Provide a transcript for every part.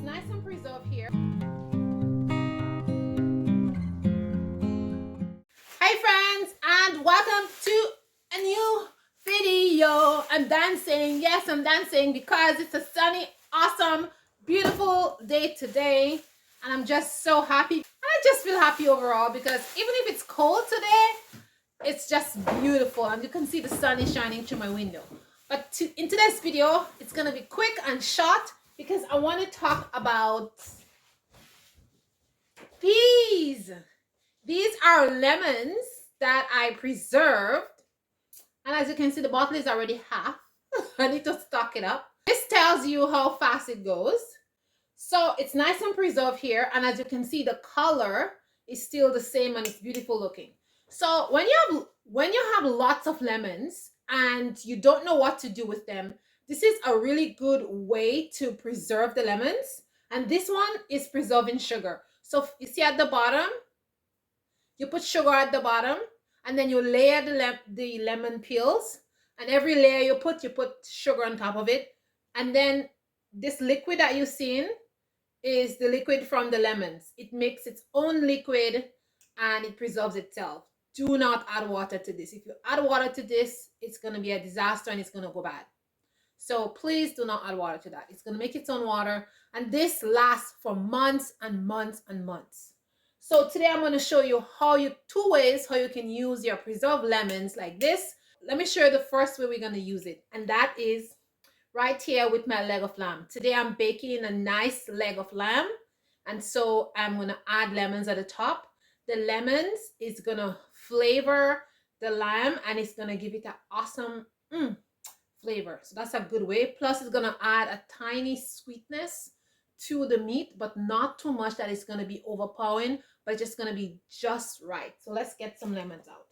nice and preserved here. Hey friends, and welcome to a new video. I'm dancing. Yes, I'm dancing because it's a sunny, awesome, beautiful day today, and I'm just so happy. And I just feel happy overall because even if it's cold today, it's just beautiful, and you can see the sun is shining through my window. But in today's video, it's gonna be quick and short because I want to talk about these. These are lemons that I preserved, and as you can see, the bottle is already half. I need to stock it up. This tells you how fast it goes. So it's nice and preserved here, and as you can see, the color is still the same and it's beautiful looking. So when you have lots of lemons and you don't know what to do with them, this is a really good way to preserve the lemons. And this one is preserving sugar. So you see at the bottom, you put sugar at the bottom, and then you layer the lemon peels, and every layer you put sugar on top of it. And then this liquid that you've seen is the liquid from the lemons. It makes its own liquid and it preserves itself. Do not add water to this. If you add water to this, it's going to be a disaster and it's going to go bad. So please do not add water to that. It's going to make its own water, and this lasts for months and months and months. So today I'm going to show you two ways how you can use your preserved lemons like this. Let me show you the first way we're going to use it, and that is right here with my leg of lamb. Today I'm baking a nice leg of lamb, and so I'm going to add lemons at the top. The lemons is going to flavor the lamb, and it's going to give it an awesome flavor. So that's a good way. Plus it's going to add a tiny sweetness to the meat, but not too much that it's going to be overpowering, but it's just going to be just right. So let's get some lemons out.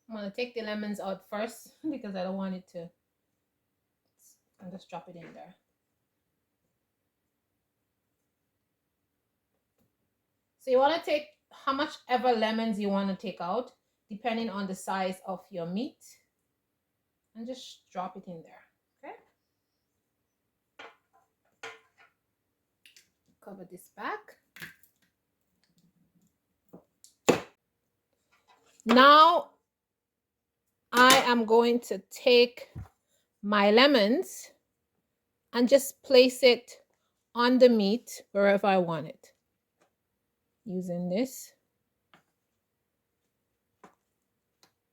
I'm going to take the lemons out first because I don't want it to, I'll just drop it in there. So you want to take how much ever lemons you want to take out, depending on the size of your meat, and just drop it in there. Okay. Cover this back. Now I am going to take my lemons and just place it on the meat wherever I want it. Using this.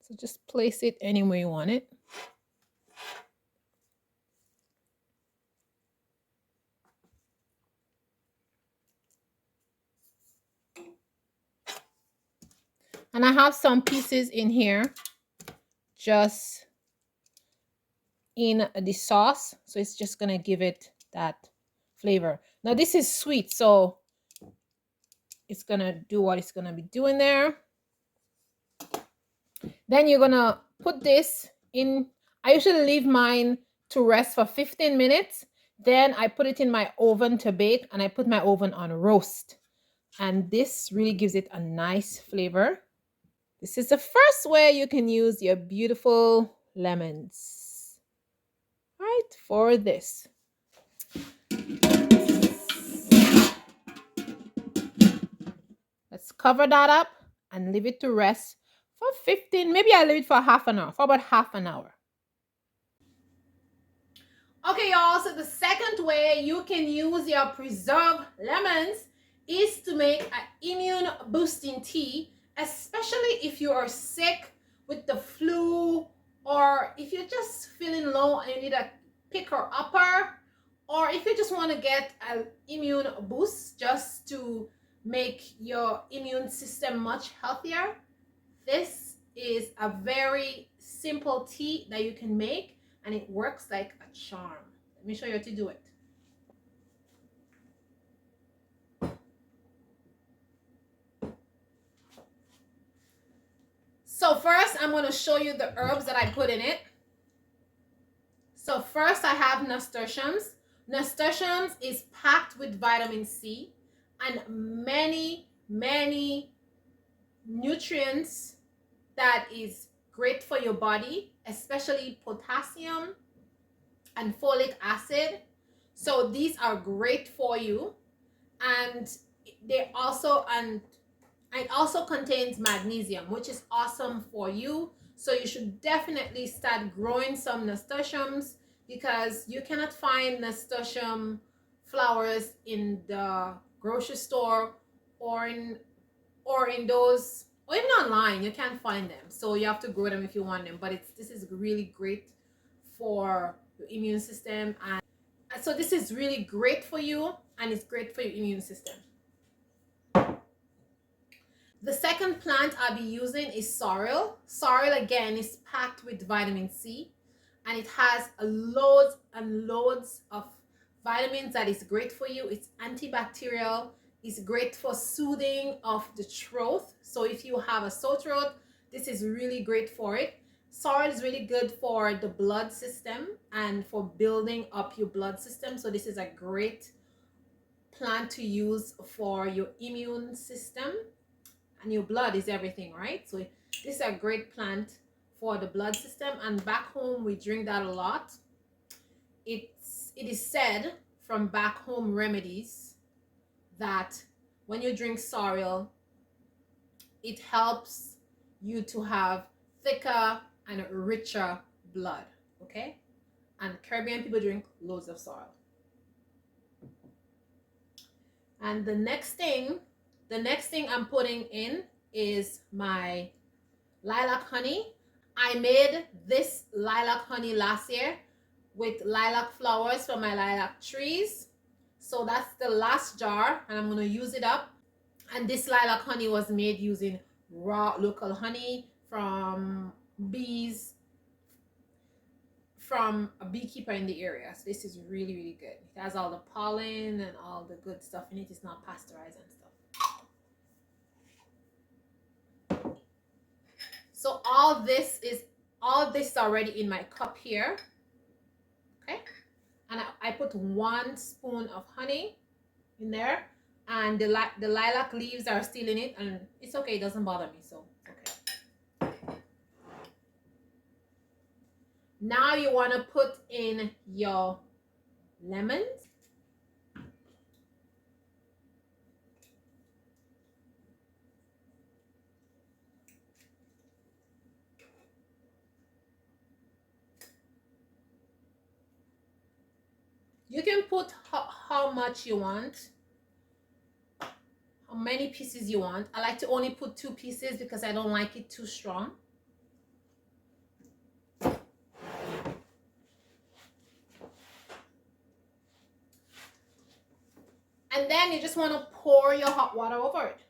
So just place it anywhere you want it. And I have some pieces in here just in the sauce, so it's just gonna give it that flavor. Now this is sweet, so it's gonna do what it's gonna be doing there. Then you're gonna put this in. I usually leave mine to rest for 15 minutes. Then I put it in my oven to bake, and I put my oven on roast. And this really gives it a nice flavor. This is the first way you can use your beautiful lemons, right, for this. Let's cover that up and leave it to rest for 15, maybe I leave it for half an hour, for about half an hour. Okay, y'all, so the second way you can use your preserved lemons is to make an immune boosting tea, especially if you are sick with the flu, or if you're just feeling low and you need a picker upper, or if you just want to get an immune boost just to make your immune system much healthier. This is a very simple tea that you can make, and it works like a charm. Let me show you how to do it. So first, I'm going to show you the herbs that I put in it. So first, I have nasturtiums. Nasturtiums is packed with vitamin C and many nutrients that is great for your body, especially potassium and folic acid. So these are great for you, and they also and it also contains magnesium, which is awesome for you. So you should definitely start growing some nasturtiums, because you cannot find nasturtium flowers in the grocery store, or in those, or even online. You can't find them, so you have to grow them if you want them. But this is really great for your immune system, and so this is really great for you, and it's great for your immune system. The second plant I'll be using is sorrel. Sorrel, again, is packed with vitamin C, and it has loads and loads of vitamins that is great for you. It's antibacterial. It's great for soothing of the throat. So if you have a sore throat, this is really great for it. Sorrel is really good for the blood system and for building up your blood system. So this is a great plant to use for your immune system. And your blood is everything, right? So this is a great plant for the blood system. And back home, we drink that a lot. It is said from back home remedies that when you drink sorrel, it helps you to have thicker and richer blood, okay? And Caribbean people drink loads of sorrel. And the next thing I'm putting in is my lilac honey. I made this lilac honey last year with lilac flowers from my lilac trees. So that's the last jar, and I'm going to use it up. And this lilac honey was made using raw local honey from bees, from a beekeeper in the area. So this is really, really good. It has all the pollen and all the good stuff in it. It's not pasteurized and stuff. So all this is already in my cup here. Okay. And I put 1 spoon of honey in there, and the lilac leaves are still in it, and it's okay. It doesn't bother me, so it's okay. Now you want to put in your lemons. You can put how much you want, how many pieces you want. I like to only put 2 pieces because I don't like it too strong. And then you just want to pour your hot water over it.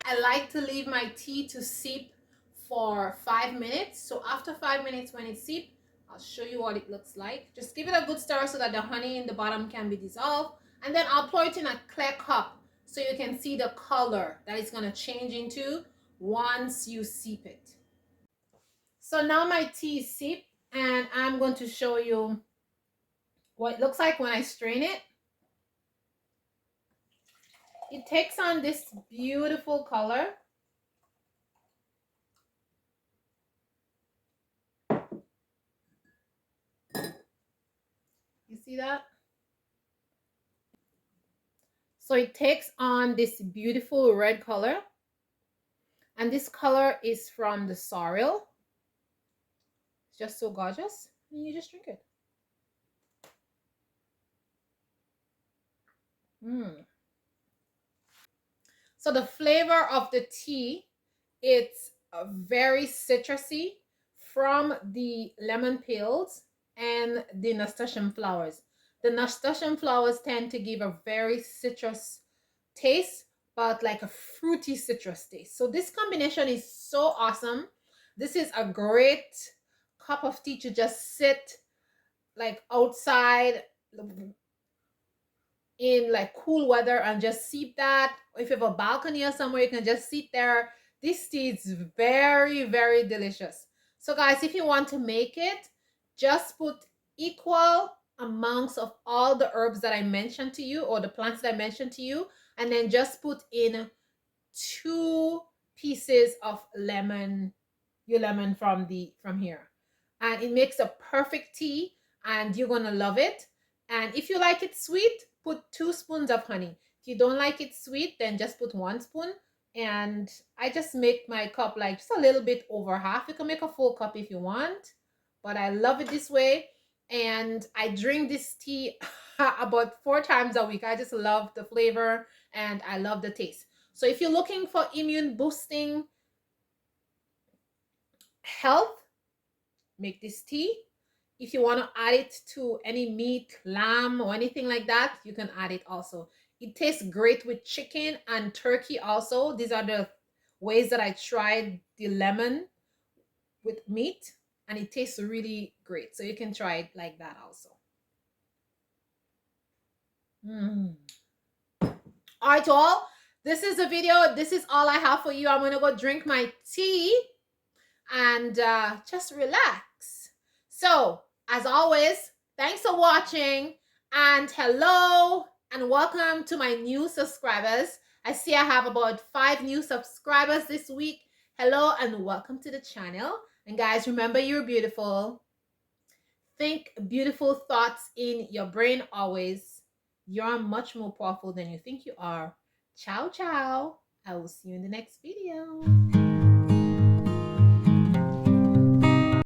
I like to leave my tea to steep for 5 minutes. So after 5 minutes, when it's steep, I'll show you what it looks like. Just give it a good stir so that the honey in the bottom can be dissolved. And then I'll pour it in a clear cup so you can see the color that it's going to change into once you steep it. So now my tea is steeped, and I'm going to show you what it looks like when I strain it. It takes on this beautiful color. You see that? So it takes on this beautiful red color. And this color is from the sorrel. It's just so gorgeous. And you just drink it. So the flavor of the tea, it's very citrusy from the lemon peels and the nasturtium flowers. The nasturtium flowers tend to give a very citrus taste, but like a fruity citrus taste. So this combination is so awesome. This is a great cup of tea to just sit like outside in like cool weather and just sip that. If you have a balcony or somewhere, you can just sit there. This tea is very, very delicious. So guys, if you want to make it, just put equal amounts of all the herbs that I mentioned to you, or the plants that I mentioned to you, and then just put in 2 pieces of lemon, your lemon from here, and it makes a perfect tea, and you're gonna love it. And if you like it sweet, put 2 spoons of honey. If you don't like it sweet, then just put 1 spoon. And I just make my cup like just a little bit over half. You can make a full cup if you want, but I love it this way. And I drink this tea about 4 times a week. I just love the flavor and I love the taste. So if you're looking for immune boosting health, make this tea. If you want to add it to any meat, lamb, or anything like that, you can add it also. It tastes great with chicken and turkey also. These are the ways that I tried the lemon with meat, and it tastes really great. So you can try it like that also. All right, all. This is the video. This is all I have for you. I'm going to go drink my tea and just relax. So, as always, thanks for watching, and hello and welcome to my new subscribers. I see I have about 5 new subscribers this week. Hello and welcome to the channel. And guys, remember, you're beautiful. Think beautiful thoughts in your brain always. You're much more powerful than you think you are. Ciao, ciao. I will see you in the next video.